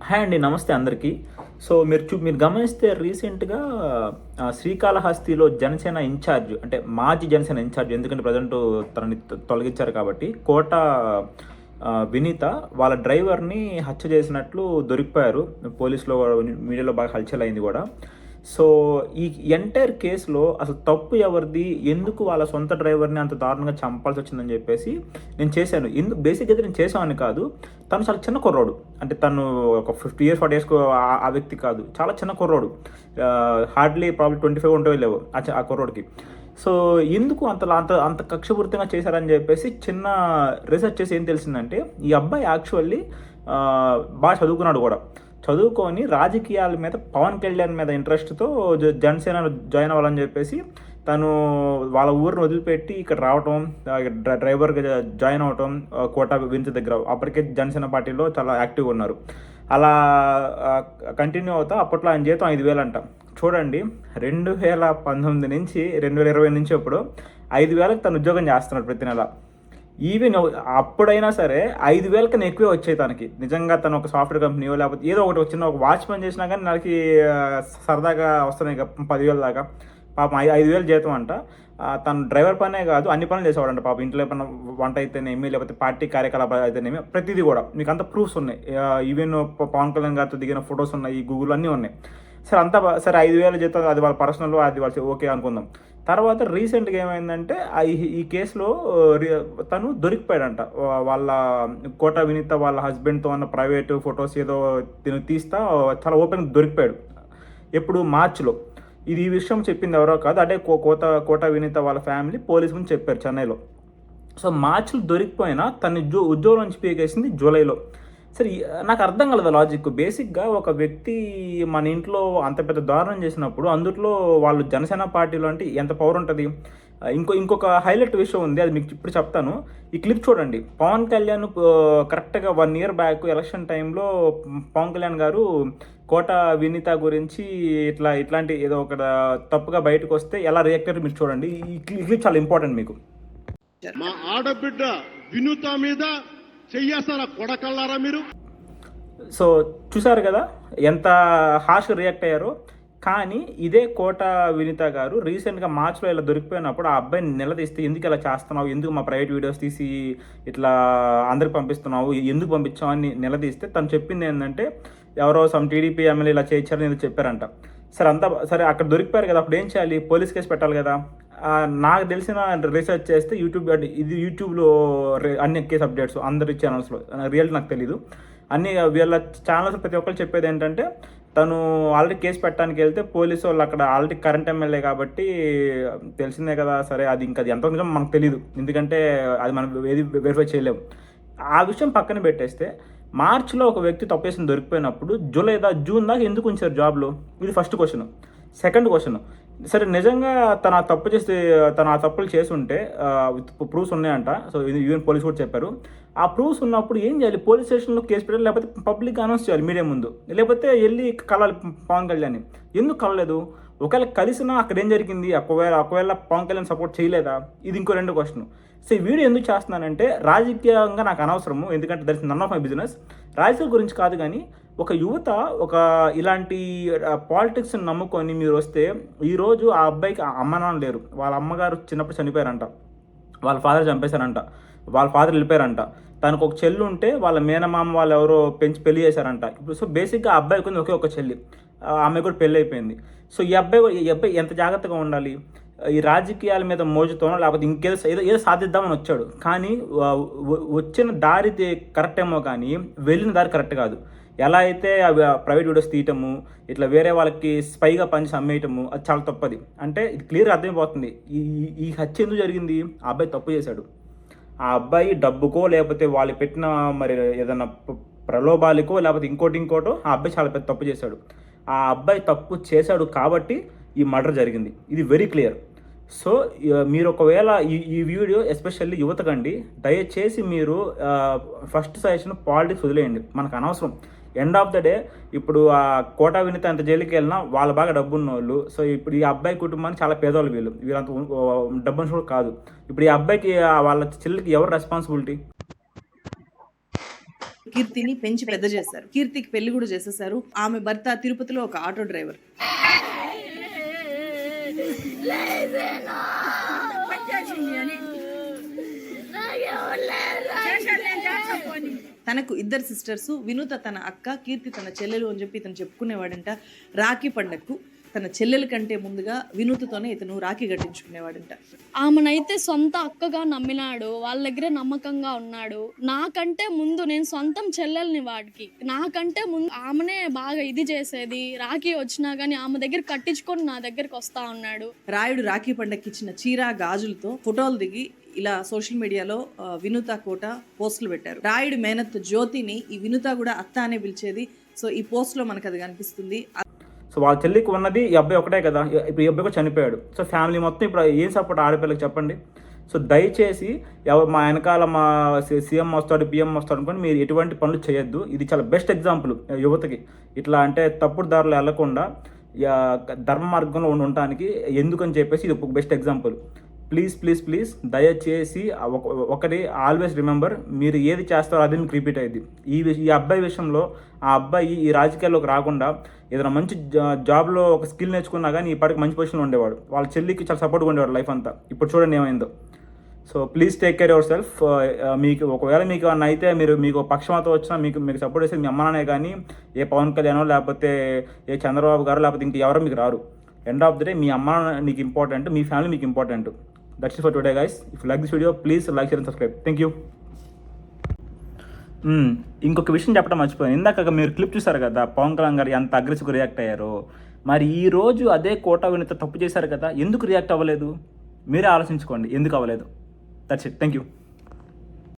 Hi అండి. నమస్తే అందరికీ. సో మీరు గమనిస్తే రీసెంట్‌గా శ్రీకాళహస్తిలో జనసేన ఇన్‌చార్జ్ అంటే మాజీ జనసేన ఇన్‌చార్జ్ ఎందుకంటే ప్రెజెంటు తనని తొలగించారు కాబట్టి వినీత వాళ్ళ డ్రైవర్‌ని హత్య చేసినట్లు దొరికిపోయారు. పోలీస్‌లో మీడియాలో బాగా హల్చల్ అయింది గూడా. సో, ఈ ఎంటైర్ కేస్‌లో అసలు తప్పు ఎవరిది? ఎందుకు వాళ్ళ సొంత డ్రైవర్‌ని అంత దారుణంగా చంపాల్సొచ్చిందని జెప్పేసి నేను చేశాను. బేసిక్‌గా అయితే నేను చేశామని కాదు. తను చాలా చిన్న కుర్రోడు. అంటే తను ఒక 50 ఇయర్స్, 40 ఇయర్స్‌కు ఆ వ్యక్తి కాదు. చాలా చిన్న కుర్రోడు. హార్డ్‌లీ ప్రాబబ్లీ 25 ఉంటాయో లేవో ఆ కుర్రోడికి. సో, ఎందుకు అంతలా అంత అంత కక్షపూరితంగా చేశారని జెప్పేసి చిన్న రిసర్చ్ చేసి ఏం తెలిసిందంటే, ఈ అబ్బాయి యాక్చువల్లీ బాగా చదువుకున్నాడు గూడా. చదువుకొని రాజకీయాల మీద పవన్ కళ్యాణ్ మీద ఇంట్రెస్ట్‌తో జనసేనలో జాయిన్ అవ్వాలని చెప్పేసి తను వాళ్ళ ఊరిని వదిలిపెట్టి ఇక్కడ రావటం, డ్రైవర్‌గా జాయిన్ అవ్వటం, కోట వింత దగ్గర అప్పటికే జనసేన పార్టీలో చాలా యాక్టివ్‌గా ఉన్నారు. అలా కంటిన్యూ అవుతా అప్పట్లో ఆయన జీతం 5,000 అంట. చూడండి 2019 నుంచి 2020 నుంచి ఎప్పుడో 5,000కి తను ఉద్యోగం చేస్తున్నాడు ప్రతి నెల. ఈవెన్ అప్పుడైనా సరే 5,000 కన్నా ఎక్కువే వచ్చాయి తనకి. నిజంగా తను ఒక సాఫ్ట్‌వేర్ కంపెనీయో లేకపోతే ఏదో ఒకటి చిన్న ఒక వాచ్‌మెన్ చేసినా కానీ నెలకి సరదాగా వస్తున్నాయి 10,000 దాకా. పాపం 5,000 జీతం అంట. తను డ్రైవర్ పనే కాదు అన్ని పనులు చేసేవాడంట పాపం. ఇంట్లో ఏమన్నా వంట అయితేనేమి, లేకపోతే పార్టీ కార్యకలాపాలు అయితేనేమి ప్రతిదీ కూడా. మీకు అంత ప్రూఫ్స్ ఉన్నాయి. ఈవెన్ పవన్ కళ్యాణ్ గారితో దిగిన ఫొటోస్ ఉన్నాయి. గూగుల్ అన్నీ ఉన్నాయి. సరే సరే 5,000 జీతం అది వాళ్ళ పర్సనల్, అది వాళ్ళు ఓకే అనుకుందాం. తర్వాత రీసెంట్‌గా ఏమైందంటే ఈ కేసులో తను దొరికిపోయాడంట. వాళ్ళ కోట వినీత వాళ్ళ హస్బెండ్‌తో ఉన్న ప్రైవేట్ ఫొటోస్ ఏదో తిను తీస్తా చాలా ఓపెన్‌గా దొరికిపోయాడు. ఎప్పుడు మార్చ్‌లో. ఈ విషయం చెప్పింది ఎవరో కాదు. అదే కోట వినీత వాళ్ళ ఫ్యామిలీ పోలీస్ ముందు చెప్పారు చెన్నైలో. సో, మార్చ్‌లో దొరికిపోయినా తన్ని ఉద్యోగం నుంచి పీకేసింది జూలైలో. సరే నాకు అర్థం కాలేదు లాజిక్. బేసిక్‌గా ఒక వ్యక్తి మన ఇంట్లో అంత పెద్ద దారుణం చేసినప్పుడు అందుట్లో వాళ్ళు జనసేన పార్టీలో అంటే ఎంత పవర్ ఉంటది? ఇంకొక హైలైట్ విషయం ఉంది. అది మీకు ఇప్పుడు చెప్తాను. ఈ క్లిప్ చూడండి. పవన్ కళ్యాణ్ కరెక్ట్‌గా 1 ఇయర్ బ్యాక్ ఎలక్షన్ టైంలో పవన్ కళ్యాణ్ గారు కోట వినీత గురించి ఇట్లాంటి ఏదో ఒక తప్పుగా బయటకొస్తే ఎలా రియాక్ట్ అయ్యారో మీరు చూడండి. ఈ క్లిప్ చాలా ఇంపార్టెంట్ మీకు. మా ఆడబిడ్డ వినూత మీద చెయ్యేస్తారా కొడకల్లారా మీరు? సో, చూసారు కదా ఎంత హార్ష్‌గా రియాక్ట్ అయ్యారో. కానీ ఇదే కోట వినీత గారు రీసెంట్‌గా మార్చ్‌లో ఇలా దొరికిపోయినప్పుడు ఆ అబ్బాయిని నిలదీస్తే ఎందుకు ఇలా చేస్తున్నావు? ఎందుకు మా ప్రైవేట్ వీడియోస్ తీసి ఇట్లా అందరికి పంపిస్తున్నావు? ఎందుకు పంపించావు అని నిలదీస్తే తను చెప్పింది ఏంటంటే ఎవరో సమ్ టీడీపీ ఎమ్మెల్యే ఇలా చేయించారని ఏదో చెప్పారంట. సరే అక్కడ దొరికిపోయారు కదా! అప్పుడు ఏం చేయాలి? పోలీస్ కేసు పెట్టాలి కదా! నాకు తెలిసిన రీసెర్చ్ చేస్తే ఇది యూట్యూబ్‌లో అన్ని కేస్ అప్డేట్స్ అందరి ఛానల్స్‌లో రియల్ నాకు తెలీదు. వీళ్ళ ఛానల్స్ ప్రతి ఒక్కరు చెప్పేది ఏంటంటే తను ఆల్రెడీ కేసు పెట్టడానికి వెళ్తే పోలీసు వాళ్ళు అక్కడ ఆల్రెడీ కరెంట్ ఎమ్మెల్యే కాబట్టి తెలిసిందే కదా! సరే అది ఎంత నిజం మనకు తెలీదు. ఎందుకంటే అది మనం ఏది వెరిఫై చేయలేము. ఆ విషయం పక్కన పెట్టేస్తే మార్చ్‌లో ఒక వ్యక్తి తప్పు చేసి దొరికిపోయినప్పుడు జూన్ దాకా ఎందుకు ఉంచారు జాబ్‌లో? ఇది ఫస్ట్ క్వెషన్. సెకండ్ క్వెషన్, సరే నిజంగా తను ఆ తప్పులు చేసుంటే విత్ ప్రూఫ్స్ ఉన్నాయంట. సో, ఈవెన్ పోలీస్ కూడా చెప్పారు. ఆ ప్రూఫ్స్ ఉన్నప్పుడు ఏం చేయాలి? పోలీస్ స్టేషన్‌లో కేసు పెట్టాలి, లేకపోతే పబ్లిక్‌గా అనౌన్స్ చేయాలి మీడియా ముందు. లేకపోతే ఎళ్లి కలవాలి పవన్ కళ్యాణ్‌ని. ఎందుకు కలవలేదు? ఒకవేళ కలిసినా అక్కడ ఏం జరిగింది? ఒకవేళ పవన్ కళ్యాణ్ సపోర్ట్ చేయలేదా? ఇది ఇంకో రెండో క్వెషన్. సో, ఈ వీడియో ఎందుకు చేస్తున్నానంటే రాజకీయంగా నాకు అనవసరము. ఎందుకంటే that is none of my business. రాజకీయం గురించి కాదు కానీ ఒక యువత ఇలాంటి పాలిటిక్స్‌ని నమ్ముకొని మీరొస్తే ఈరోజు ఆ అబ్బాయికి అమ్మ నాన్న లేరు. వాళ్ళ అమ్మగారు చిన్నప్పుడు చనిపోయారంట. వాళ్ళ ఫాదర్ చంపేశారంట. వాళ్ళ ఫాదర్ వెళ్ళిపోయారంట. తనకు ఒక చెల్లి ఉంటే వాళ్ళ మేనమామ వాళ్ళు ఎవరో పెంచి పెళ్లి చేశారంట. ఇప్పుడు సో, బేసిక్‌గా ఆ అబ్బాయికి ఉంది ఒకే ఒక చెల్లి. ఆ అమ్మాయి కూడా పెళ్లి అయిపోయింది. సో, ఈ అబ్బాయి ఎంత జాగ్రత్తగా ఉండాలి? ఈ రాజకీయాల మీద మోజుతోనో లేకపోతే ఏదో సాధిద్దామని వచ్చాడు. కానీ వచ్చిన దారి కరెక్ట్ ఏమో కానీ వెళ్ళిన దారి కరెక్ట్ కాదు. ఎలా అయితే ప్రైవేట్ వీడియోస్ తీయటము, ఇట్లా వేరే వాళ్ళకి స్పైగా పనిచేసి అమ్మేయటము అది చాలా తప్పది. అంటే ఇది క్లియర్‌గా అర్థమైపోతుంది. ఈ హత్య ఎందుకు జరిగింది? ఆ అబ్బాయి తప్పు చేశాడు. ఆ అబ్బాయి డబ్బుకో లేకపోతే వాళ్ళు పెట్టిన మరి ఏదన్నా ప్రలోభాలకో లేకపోతే ఇంకోటో ఆ అబ్బాయి చాలా పెద్ద తప్పు చేశాడు. ఆ అబ్బాయి తప్పు చేశాడు కాబట్టి ఈ మర్డర్ జరిగింది. ఇది వెరీ క్లియర్. సో, మీరు ఒకవేళ ఈ వీడియో ఎస్పెషల్లీ యువతకండి దయచేసి మీరు ఫస్ట్ సజెషన్ పాలిటిక్స్ వదిలేయండి. మనకు అనవసరం. ఎండ్ ఆఫ్ ద డే ఇప్పుడు ఆ కోట వినీత ఎంత జైలుకి వెళ్ళినా వాళ్ళు బాగా డబ్బున్నోళ్ళు. సో, ఇప్పుడు ఈ అబ్బాయి కుటుంబానికి చాలా పేదవాళ్ళు వీళ్ళంత డబ్బున్న కూడా కాదు. ఇప్పుడు ఈ అబ్బాయికి వాళ్ళ చెల్లికి ఎవరు రెస్పాన్సిబిలిటీ? కీర్తిని పెంచి పెద్ద చేశారు. కీర్తికి పెళ్లి కూడా చేసేసారు. ఆమె భర్త తిరుపతిలో ఒక ఆటో డ్రైవర్. తనకు ఇద్దరు సిస్టర్స్, వినూత తన అక్క, కీర్తి తన చెల్లెలు అని చెప్పి ఇతను చెప్పుకునేవాడంట. రాఖీ పండగకు తన చెల్లెల కంటే ముందుగా వినూతతోనే ఇతను రాఖీ కట్టించుకునేవాడంట. ఆమెనైతే సొంత అక్కగా నమ్మినాడు, వాళ్ళ దగ్గర నమ్మకంగా ఉన్నాడు. నాకంటే ముందు నేను సొంతం చెల్లెల్ని వాడికి, నాకంటే ముందు ఆమెనే బాగా ఇది చేసేది. రాఖీ వచ్చినా కానీ ఆమె దగ్గర కట్టించుకొని నా దగ్గరికి వస్తా ఉన్నాడు. రాయుడు రాఖీ పండగకి ఇచ్చిన చీర గాజులతో ఫోటోలు దిగి ఇలా సోషల్ మీడియాలో వినూత కోట పోస్టులు పెట్టారు. రాయుడు మేనత్ జ్యోతిని ఈ వినూత కూడా అత్త అనే పిలిచేది. సో ఈ పోస్ట్ లో మనకు అది కనిపిస్తుంది. సో వాళ్ళ చెల్లికి ఉన్నది ఈ అబ్బాయి ఒకటే కదా, ఇప్పుడు ఈ అబ్బాయి కూడా చనిపోయాడు. సో ఫ్యామిలీ మొత్తం ఇప్పుడు ఏం సపోర్ట్ ఆడపిల్లకి చెప్పండి. సో దయచేసి మా వెనకాల మా సీఎం వస్తాడు, పిఎం వస్తాడు అనుకోండి మీరు ఎటువంటి పనులు చేయొద్దు. ఇది చాలా బెస్ట్ ఎగ్జాంపుల్ యువతకి. ఇట్లా అంటే తప్పుడు దారిలో వెళ్లకుండా ధర్మ మార్గంలో ఉండటానికి ఎందుకని చెప్పేసి ఇది ఒక best example. Please please please దయచేసి ఒకటి ఆల్వేస్ రిమెంబర్, మీరు ఏది చేస్తారో అది మీకు రిపీట్ అయ్యింది. ఈ అబ్బాయి విషయంలో ఆ అబ్బాయి ఈ రాజకీయాల్లోకి రాకుండా ఏదైనా మంచి జాబ్లో ఒక స్కిల్ నేర్చుకున్నా కానీ ఇప్పటికి మంచి పొజిషన్లో ఉండేవాడు. వాళ్ళ చెల్లికి చాలా సపోర్ట్గా ఉండేవాడు లైఫ్ అంతా. ఇప్పుడు చూడండి ఏమైందో. So please take care your self. మీకు ఒకవేళ మీకు ఏమన్నా అయితే మీకు పక్షమాతం వచ్చినా మీకు సపోర్ట్ చేసేది మీ అమ్మ నాన్నే, కానీ ఏ పవన్ కళ్యాణో లేకపోతే ఏ చంద్రబాబు గారు లేకపోతే ఇంక ఎవరో మీకు రారు. ఎండ్ ఆఫ్ ది డే మీ అమ్మ నీకు ఇంపార్టెంట్, మీ ఫ్యామిలీ మీకు important. That's it for today, guys. If you like this video, please like, share and subscribe. Thank you. ఇంకొక విషయం చెప్పడం మర్చిపోయాను. ఇందాక మీరు క్లిప్ చూసారు కదా, పవన్ కళ్యాణ్ గారు ఎంత అగ్రెసివ్గా రియాక్ట్ అయ్యారో. మరి ఈ రోజు అదే కోట వినత తప్పు చేశారు కదా, ఎందుకు రియాక్ట్ అవ్వలేదు? మీరే ఆలోచించుకోండి ఎందుకు అవ్వలేదు. That's it. Thank you.